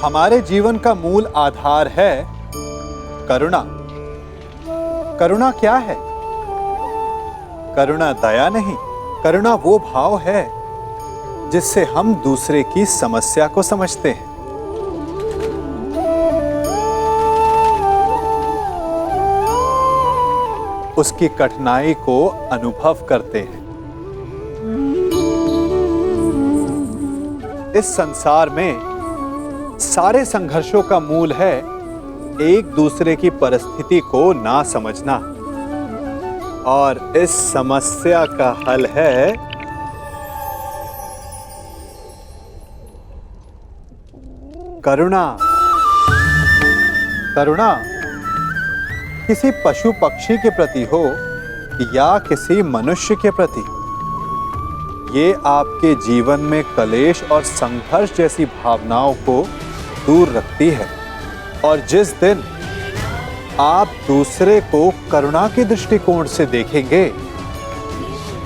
हमारे जीवन का मूल आधार है करुणा। करुणा क्या है? करुणा दया नहीं, करुणा वो भाव है जिससे हम दूसरे की समस्या को समझते हैं। उसकी कठिनाई को अनुभव करते हैं। इस संसार में सारे संघर्षों का मूल है एक दूसरे की परिस्थिति को ना समझना, और इस समस्या का हल है करुणा। करुणा किसी पशु पक्षी के प्रति हो या किसी मनुष्य के प्रति, ये आपके जीवन में कलेश और संघर्ष जैसी भावनाओं को दूर रखती है। और जिस दिन आप दूसरे को करुणा के दृष्टिकोण से देखेंगे,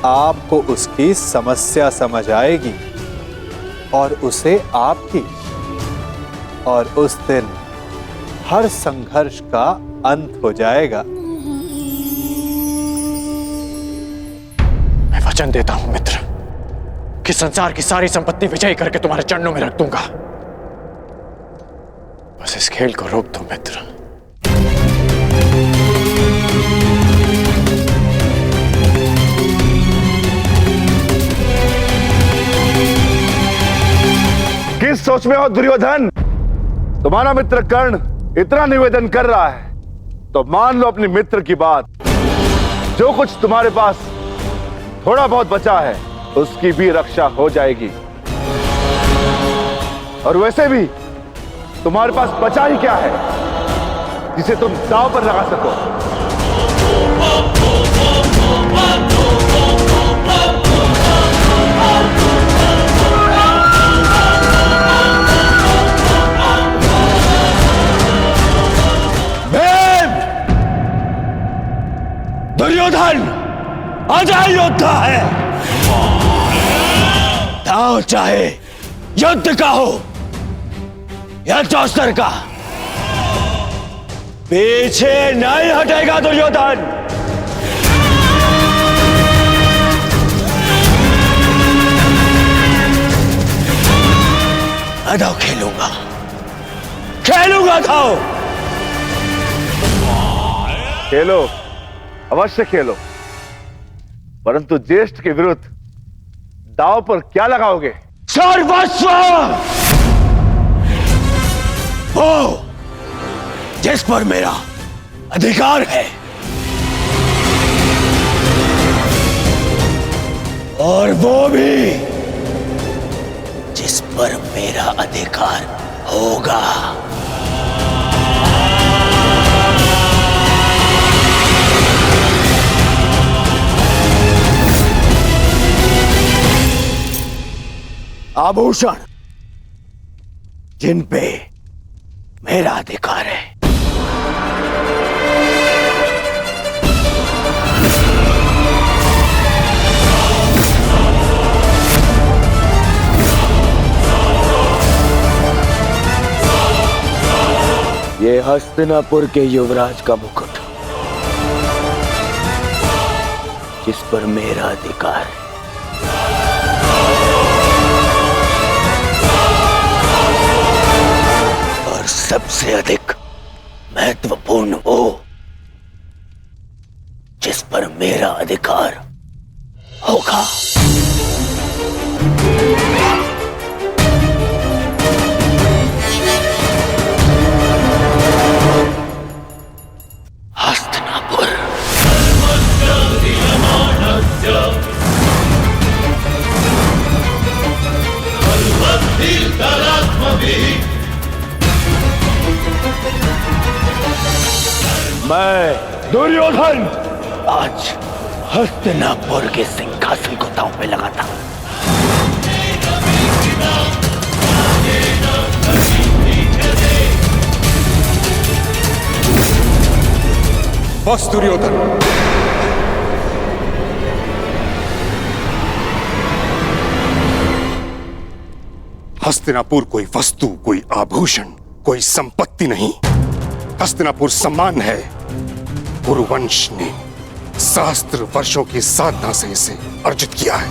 आपको उसकी समस्या समझ आएगी और उसे आपकी, और उस दिन हर संघर्ष का अंत हो जाएगा। मैं वचन देता हूं मित्र कि संसार की सारी संपत्ति विजय करके तुम्हारे चरणों में रख दूंगा। बस इस खेल को रोक दो मित्र। किस सोच में हो दुर्योधन? तुम्हारा मित्र कर्ण इतना निवेदन कर रहा है तो मान लो अपने मित्र की बात। जो कुछ तुम्हारे पास थोड़ा बहुत बचा है उसकी भी रक्षा हो जाएगी। और वैसे भी तुम्हारे पास बचा ही क्या है जिसे तुम दांव पर लगा सको? दुर्योधन अजय योद्धा है। दांव चाहे युद्ध का हो या चौस्तर का, पीछे नहीं हटेगा दुर्योधन। मैं दांव खेलूंगा, खेलूंगा दांव। खेलो, अवश्य खेलो, परंतु ज्येष्ठ के विरुद्ध दांव पर क्या लगाओगे? सर्वस्व, वो जिस पर मेरा अधिकार है, और वो भी जिस पर मेरा अधिकार होगा। आभूषण जिन पे मेरा अधिकार है, ये हस्तिनापुर के युवराज का मुकुट जिस पर मेरा अधिकार है, सबसे अधिक महत्वपूर्ण वो जिस पर मेरा अधिकार होगा। हस्तिनापुर। मैं दुर्योधन आज हस्तिनापुर के सिंहासन को दांव पे लगाता हूं। बस दुर्योधन, हस्तिनापुर कोई वस्तु, कोई आभूषण, कोई संपत्ति नहीं। हस्तिनापुर सम्मान है। पुरुवंश ने सहस्त्र वर्षों की साधना से इसे अर्जित किया है।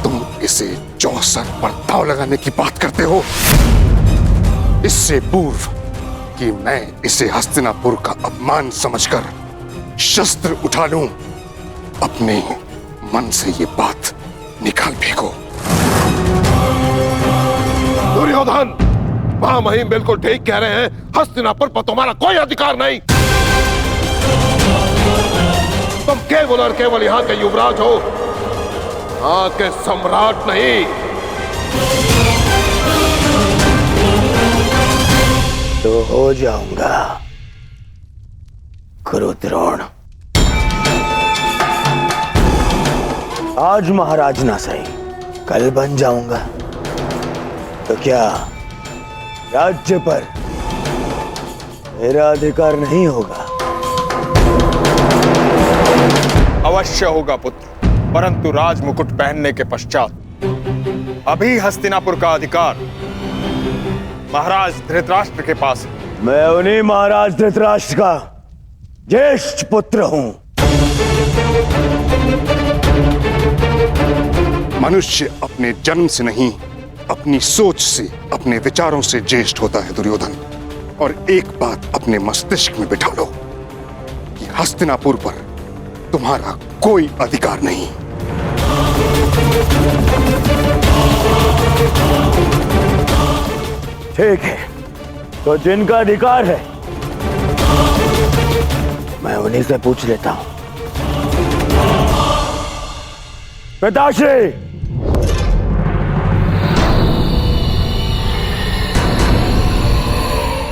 तुम इसे चौसर पर दांव लगाने की बात करते हो। इससे पूर्व कि मैं इसे हस्तिनापुर का अपमान समझकर शस्त्र उठा लूं, अपने मन से ये बात निकाल फेंको। दुर्योधन, महामहिम बिल्कुल ठीक कह रहे हैं। हस्तिनापुर पर तुम्हारा कोई अधिकार नहीं। तुम केवल और केवल यहाँ के युवराज हो, यहाँ के सम्राट नहीं। तो हो जाऊंगा क्रुद्रोण। आज महाराज ना सही, कल बन जाऊंगा। तो क्या राज्य पर मेरा अधिकार नहीं होगा? अवश्य होगा पुत्र, परंतु राज मुकुट पहनने के पश्चात अभी हस्तिनापुर का अधिकार महाराज धृतराष्ट्र के पास है। मैं उन्हीं महाराज धृतराष्ट्र का ज्येष्ठ पुत्र हूं। मनुष्य अपने जन्म से नहीं, अपनी सोच से, अपने विचारों से ज्येष्ठ होता है दुर्योधन। और एक बात अपने मस्तिष्क में बिठा लो कि हस्तिनापुर पर तुम्हारा कोई अधिकार नहीं। ठीक है, तो जिनका अधिकार है मैं उन्हीं से पूछ लेता हूं। पिताश्री,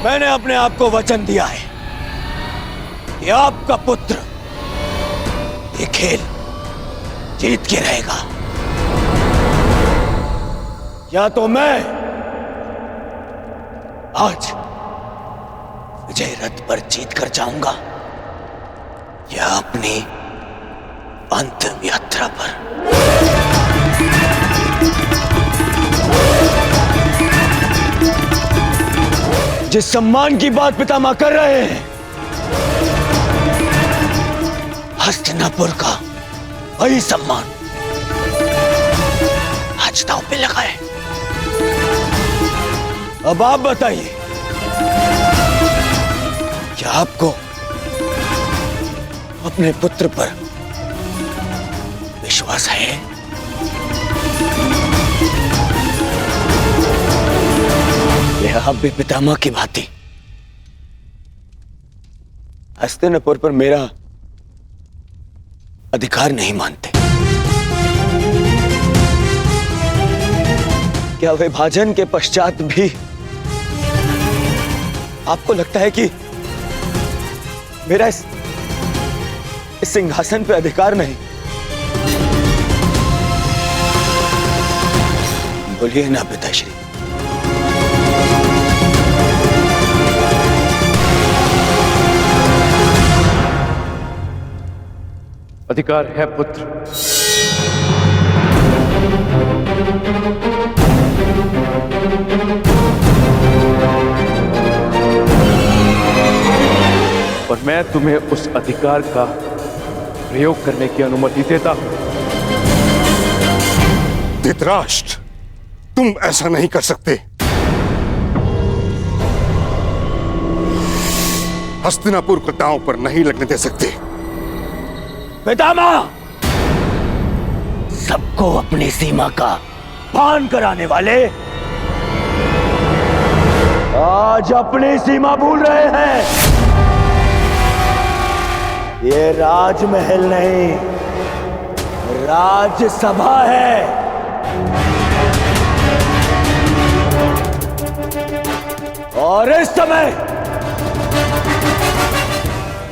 मैंने अपने आप को वचन दिया है कि आपका पुत्र ये खेल जीत के रहेगा। या तो मैं आज विजय रथ पर जीत कर जाऊंगा, या अपनी अंतिम यात्रा पर। जिस सम्मान की बात पितामह कर रहे हैं, हस्तिनापुर का वही सम्मान आज दांव पे लगा है। अब आप बताइए, क्या आपको अपने पुत्र पर विश्वास है? या आप भी पितामह की भांति हस्तिनापुर पर मेरा अधिकार नहीं मानते? क्या विभाजन के पश्चात भी आपको लगता है कि मेरा इस सिंहासन पे अधिकार नहीं? बोलिए ना पिताश्री। अधिकार है पुत्र। और मैं तुम्हें उस अधिकार का प्रयोग करने की अनुमति देता हूं। धृतराष्ट्र, तुम ऐसा नहीं कर सकते। हस्तिनापुर को दांव पर नहीं लगने दे सकते। पितामह, सबको अपनी सीमा का भान कराने वाले आज अपनी सीमा भूल रहे हैं। ये राजमहल नहीं, राजसभा है। और इस समय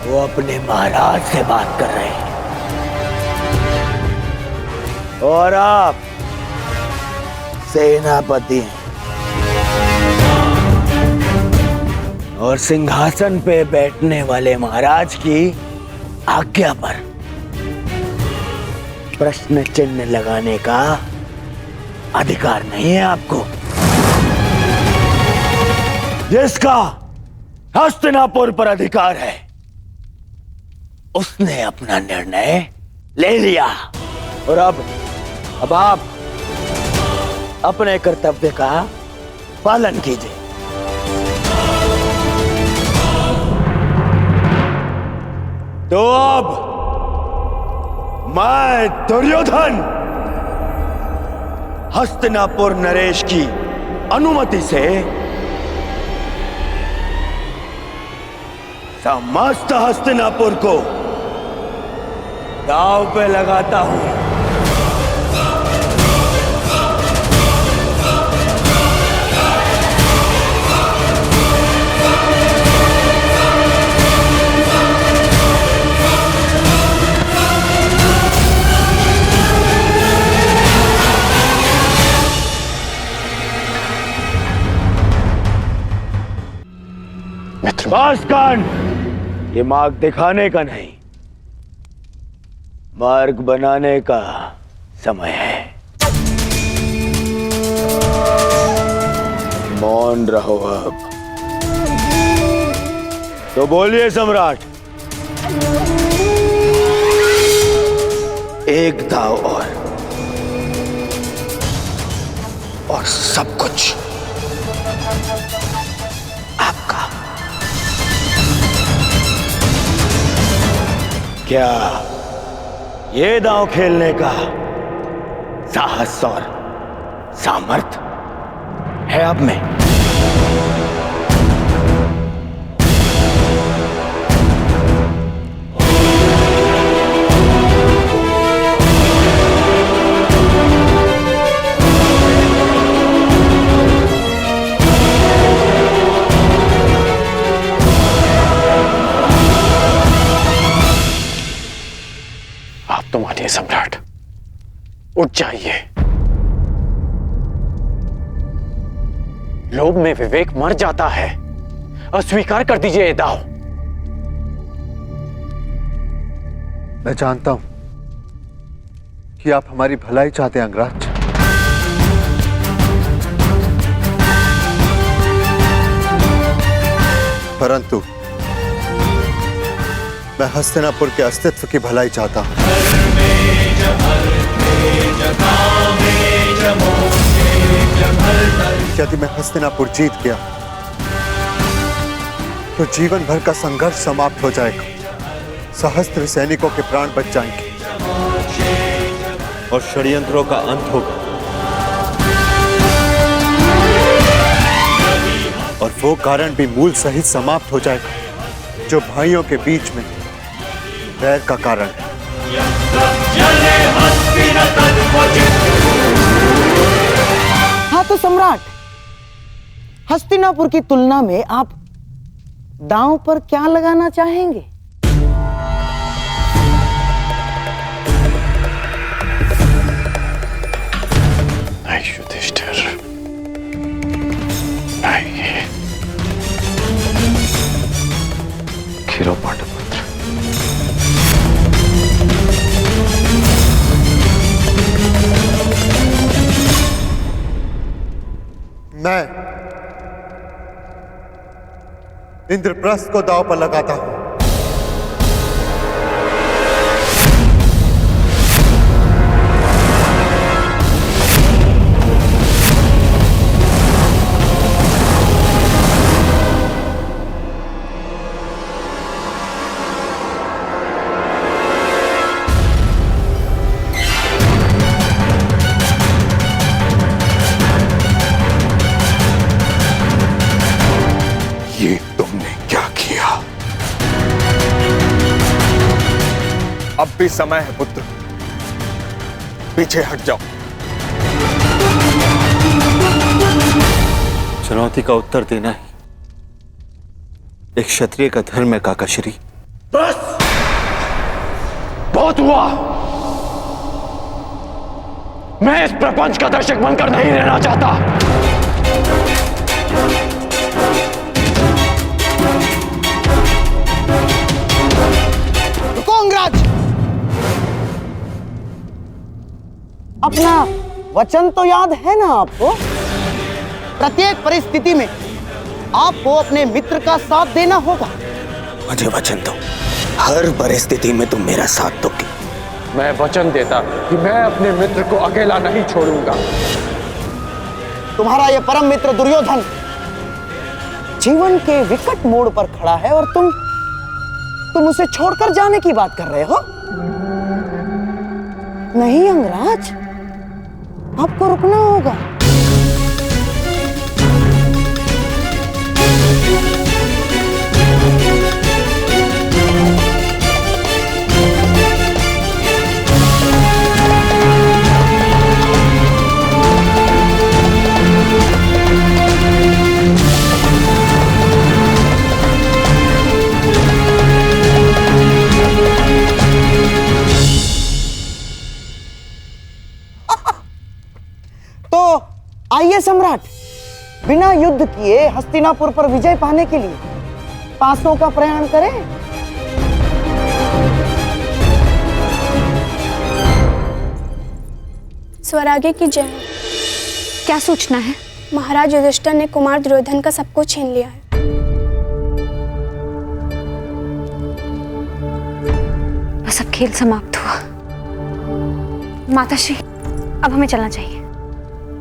वो अपने महाराज से बात कर रहे हैं, और आप सेनापति हैं। और सिंहासन पे बैठने वाले महाराज की आज्ञा पर प्रश्न चिन्ह लगाने का अधिकार नहीं है आपको। जिसका हस्तिनापुर पर अधिकार है उसने अपना निर्णय ले लिया और अब आप अपने कर्तव्य का पालन कीजिए। तो अब मैं दुर्योधन हस्तिनापुर नरेश की अनुमति से समस्त हस्तिनापुर को दांव पे लगाता हूं। बस कान, ये मार्ग दिखाने का नहीं, मार्ग बनाने का समय है। मौन रहो अब। तो बोलिए सम्राट। एक दाव और सब कुछ आपका। क्या ये दांव खेलने का साहस और सामर्थ्य है आप में? तो मानिए सम्राट, उठ जाइए। लोभ में विवेक मर जाता है। अस्वीकार कर दीजिए ये दाव। मैं जानता हूं कि आप हमारी भलाई चाहते हैं अंगराज, परंतु मैं हस्तिनापुर के अस्तित्व की भलाई चाहता हूं। यदि मैं हस्तिनापुर जीत गया तो जीवन भर का संघर्ष समाप्त हो जाएगा, सहस्त्र सैनिकों के प्राण बच जाएंगे और षड्यंत्रों का अंत होगा। और वो कारण भी मूल सहित समाप्त हो जाएगा जो भाइयों के बीच में वैर का कारण है। हाँ तो सम्राट, हस्तिनापुर की तुलना में आप दांव पर क्या लगाना चाहेंगे? नहीं युधिष्ठिर, नहीं। खीरो पांडुपुत्र, मैं इंद्रप्रस्थ को दांव पर लगाता हूं। ये तुमने क्या किया? अब भी समय है पुत्र, पीछे हट जाओ। चुनौती का उत्तर देना ही एक क्षत्रिय का धर्म है काकाश्री। बस बहुत हुआ। मैं इस प्रपंच का दर्शक बनकर नहीं रहना चाहता। अंगराज, अपना वचन तो याद है ना आपको? प्रत्येक परिस्थिति में आपको अपने मित्र का साथ देना होगा। मुझे वचन दो, हर परिस्थिति में तुम मेरा साथ दोगे। मैं वचन देता कि मैं अपने मित्र को अकेला नहीं छोड़ूंगा। तुम्हारा यह परम मित्र दुर्योधन जीवन के विकट मोड़ पर खड़ा है और तुम उसे छोड़कर जाने की बात कर रहे हो? नहीं अंगराज, आपको रुकना होगा। आइए सम्राट, बिना युद्ध किए हस्तिनापुर पर विजय पाने के लिए पासों का प्रयाण करें। स्वराज्य की जय। क्या सूचना है? महाराज युधिष्ठिर ने कुमार दुर्योधन का सब कुछ छीन लिया है। बस अब खेल समाप्त हुआ। माताश्री, अब हमें चलना चाहिए।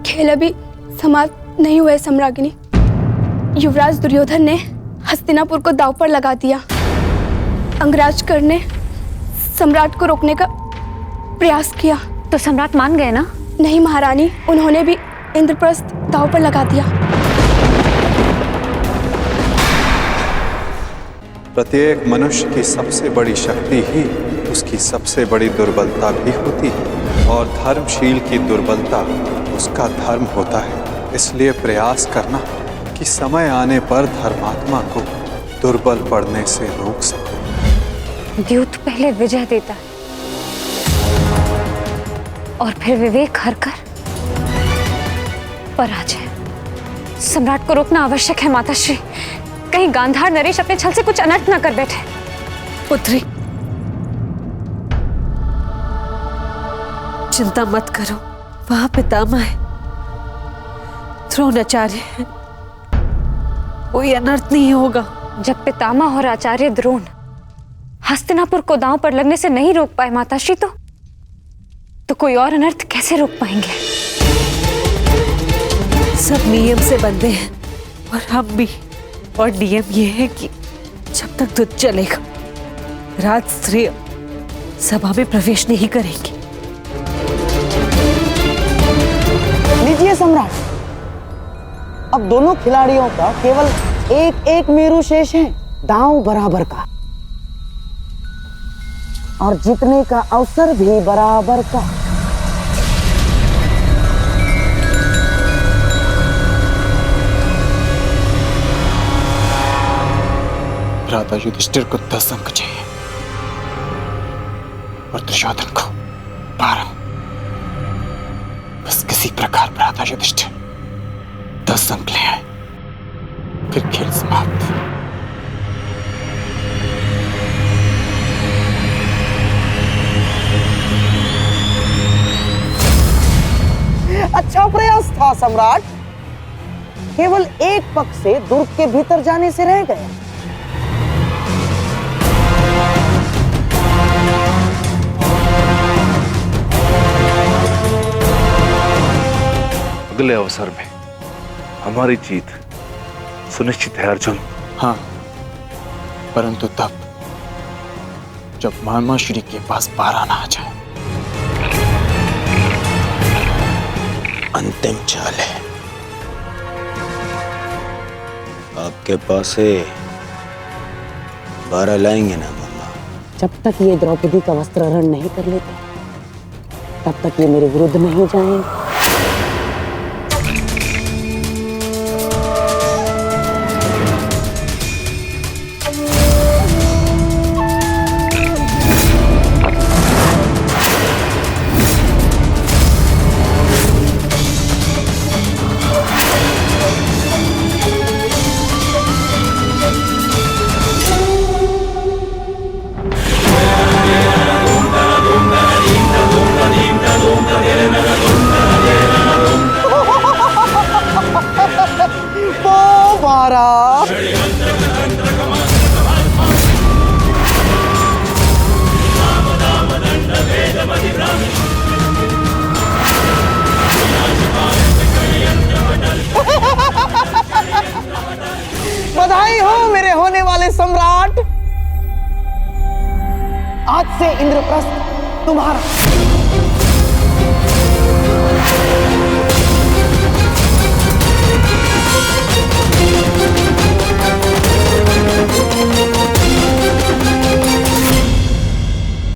खेल अभी समाप्त नहीं हुए सम्राज्ञी। युवराज दुर्योधन ने हस्तिनापुर को दांव पर लगा दिया। अंगराज कर ने सम्राट को रोकने का प्रयास किया। तो सम्राट मान गए ना? नहीं महारानी, उन्होंने भी इंद्रप्रस्थ दांव पर लगा दिया। प्रत्येक मनुष्य की सबसे बड़ी शक्ति ही उसकी सबसे बड़ी दुर्बलता भी होती है, और धर्मशील की दुर्बलता उसका धर्म होता है। इसलिए प्रयास करना कि समय आने पर धर्मात्मा को दुर्बल पड़ने से रोक सको। द्यूत पहले विजय देता है और फिर विवेक हरकर पराजय। सम्राट को रोकना आवश्यक है माताश्री, कहीं गांधार नरेश अपने छल से कुछ अनर्थ न कर बैठे। पुत्री, चिंता मत करो, वहां पितामह है, द्रोणाचार्य है, कोई अनर्थ नहीं होगा। जब पितामह और आचार्य द्रोण हस्तिनापुर को दांव पर लगने से नहीं रोक पाए माताश्री, तो कोई और अनर्थ कैसे रोक पाएंगे? सब नियम से बंधे हैं और हम भी। और नियम ये है कि जब तक युद्ध चलेगा राजस्त्रीय सभा में प्रवेश नहीं करेंगे। लीजिए सम्राट, अब दोनों खिलाड़ियों का केवल एक एक मेरु शेष है, दांव बराबर का, और जीतने का अवसर भी बराबर का। भ्राता युधिष्ठिर को 10 अंक चाहिए और दुर्योधन को 12। बस किसी प्रकार भ्राता युधिष्ठिर 10 अंक ले आए, फिर खेल समाप्त। अच्छा प्रयास था सम्राट, केवल एक पक्ष से दुर्ग के भीतर जाने से रह गया। अगले अवसर में हमारी जीत सुनिश्चित है अर्जुन। हाँ, परंतु तब जब मामा श्री के पास 12 ना आ जाए। अंतिम चाल है, आपके पास है 12 लाएंगे ना मामा? जब तक ये द्रौपदी का वस्त्रहरण नहीं कर लेते तब तक ये मेरे विरुद्ध नहीं जाएंगे। Dum तुम्हारा। बधाई हो मेरे होने वाले सम्राट। आज से इंद्रप्रस्थ तुम्हारा।